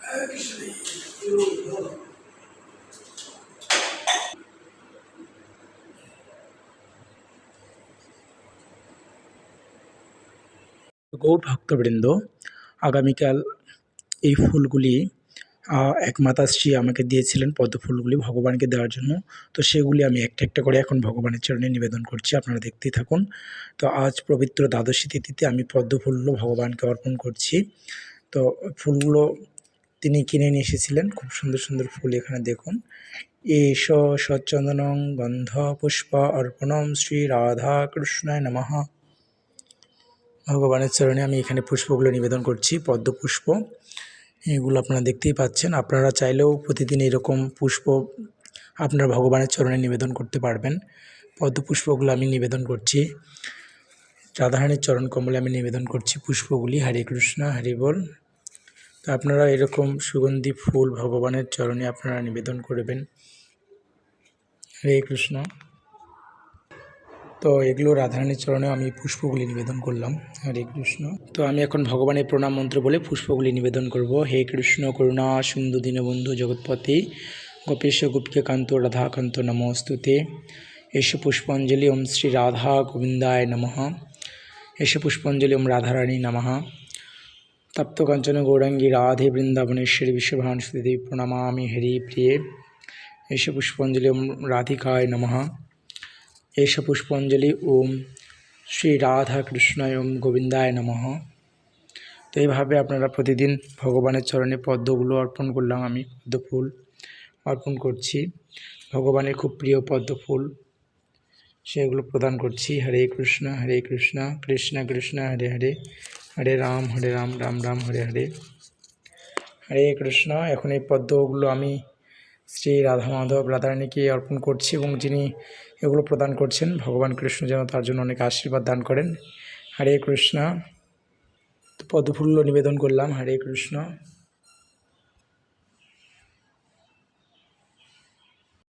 গৌর ভক্তবৃন্দ, আগামীকাল এই ফুলগুলি এক মাতাশ্রী আমাকে দিয়েছিলেন পদ্ম ফুলগুলি ভগবানকে দেওয়ার জন্য। তো সেগুলি আমি একটা একটা করে এখন ভগবানের চরণে নিবেদন করছি, আপনারা দেখতেই থাকুন। তো আজ পবিত্র দ্বাদশী তিথিতে আমি পদ্ম ফুলগুলো ভগবানকে অর্পণ করছি। তো ফুলগুলো তিনি কিনে নিয়ে এসেছিলেন, খুব সুন্দর সুন্দর ফুল এখানে দেখুন। এষ সচ্চন্দনং গন্ধ পুষ্প অর্পণম শ্রী রাধা কৃষ্ণায় নমঃ। ভগবানের চরণে আমি এখানে পুষ্পগুলো নিবেদন করছি, পদ্ম পুষ্প। এগুলো আপনারা দেখতেই পাচ্ছেন। আপনারা চাইলেও প্রতিদিন এরকম পুষ্প আপনারা ভগবানের চরণে নিবেদন করতে পারবেন। পদ্ম পুষ্পগুলো আমি নিবেদন করছি, রাধারানীর চরণ কমলে আমি নিবেদন করছি পুষ্পগুলি। হরে কৃষ্ণ, হরি বল। তো আপনারা এরকম সুগন্ধি ফুল ভগবানের চরণে আপনারা নিবেদন করবেন। হরে কৃষ্ণ। তো এগুলো রাধারানীর চরণে আমি পুষ্পগুলি নিবেদন করলাম। হরে কৃষ্ণ। তো আমি এখন ভগবানের প্রণাম মন্ত্র বলে পুষ্পগুলি নিবেদন করব। হে কৃষ্ণ করুণা সিন্ধু দীনবন্ধু জগৎপতি গোপেশ গুপ্তে কান্ত রাধাকান্ত নমস্তুতে। এষ পুষ্পাঞ্জলি ওম শ্রী রাধা গোবিন্দায় নমঃ। এষ পুষ্পাঞ্জলি ওম রাধারানী নমঃ। তপ্ত কাঞ্চন গৌরাঙ্গী রাধে বৃন্দাবনেশ্বরী বিশ্বভানুসুতে দেবী প্রণমামি হরি প্রিয়ে। এষ পুষ্পাঞ্জলি ওম রাধিকায় নমঃ। এষ পুষ্পাঞ্জলি ওম শ্রী রাধা কৃষ্ণায় ওম গোবিন্দায় নমঃ। তো এইভাবে আপনারা প্রতিদিন ভগবানের চরণে পদ্মগুলো অর্পণ করলাম। আমি পদ্ম ফুল অর্পণ করছি, ভগবানের খুব প্রিয় পদ্ম ফুল, সেগুলো প্রদান করছি। হরে কৃষ্ণ কৃষ্ণ কৃষ্ণ হরে হরে, হরে রাম রাম রাম হরে হরে। হরে কৃষ্ণ। এখন এই পদ্মগুলো আমি শ্রী রাধা মাধব রাধারানীকে অর্পণ করছি, এবং যিনি এগুলো প্রদান করছেন ভগবান কৃষ্ণ যেন তার জন্য অনেক আশীর্বাদ দান করেন। হরে কৃষ্ণ। তো পদ্মফুলগুলো নিবেদন করলাম। হরে কৃষ্ণ।